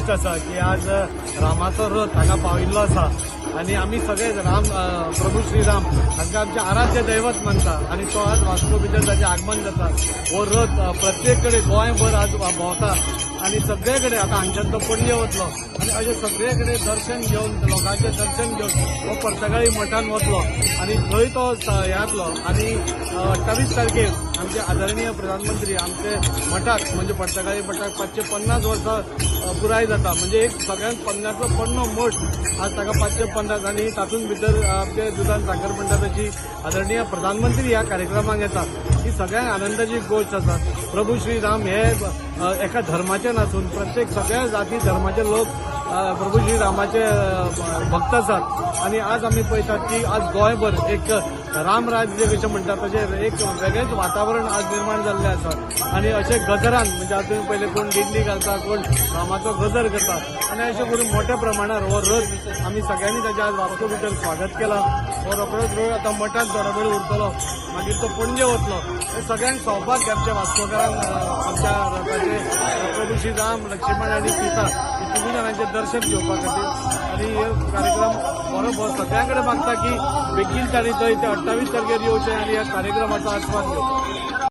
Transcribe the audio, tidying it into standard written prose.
गोष्ट आसा की आज रामाचो रथ हांगा पाविल्लो आसा आणि आम्ही सगळे प्रभू श्रीराम हांकां आमचे आराध्य दैवत मानता आणि तो आज वास्को भितर ताचें आगमन जाता। हो रथ प्रत्येक कडेन गोंयभर आज भोंवता आणि सगळे कडेन आतां हांगच्यान तो पणजे वतलो आणि अशें सगळे कडेन दर्शन घेवन लोकांचें दर्शन घेवन हो पर्तगाळी मठान वतलो आणि थंय तो हे जातलो आणि 28 तारखेर आमचे आदरणीय प्रधानमंत्री आमचे मठाक म्हणजे पर्तगाळी मठाक 550 वर्सां पुराय जाता म्हणजे एक सगळ्यांत पन्नाचो पन्नो मठ आज ताका 550 आणि तातूंत भितर आमचे दुधान साखर मंडळाची आदरणीय प्रधानमंत्री ह्या कार्यक्रमाक येतात ही सगळ्यांक आनंदाची गोष्ट आसा। प्रभू श्रीराम हे एका धर्माचे नासून प्रत्येक सगळ्या जाती धर्माचे लोक प्रभू श्रीरामाचे भक्त आसात आणि आज आम्ही पळयतात की आज गोंयभर एक रामराज्य कशें म्हणटात तशें एक वेगळेंच वातावरण आज निर्माण जाल्लें आसा आणि अशें गजरान म्हणजे आज तुमी पयले कोण दिंडी घालता कोण रामाचो गजर करता आणि अशें करून मोठ्या प्रमाणार हो रथ आमी सगळ्यांनी ताचें आज वास्को भितर स्वागत केलां। हो रोखडोच आतां मठांत थोडो वेळ उरतलो मागीर तो पणजे वतलो। हे सगळ्यांक सौभाग्य आमच्या वास्कोकारांक आमच्या रथाचे प्रभू श्रीराम लक्ष्मण आणि सीता हे तिनूय जाणांचें दर्शन घेवपा खातीर आणि हे कार्यक्रम बरोबर सगळ्यां कडेन मागता की बेगीन ताणी थंय ते 28 तारखेर येवचें आणि ह्या कार्यक्रमाचो आस्वाद घेवचो।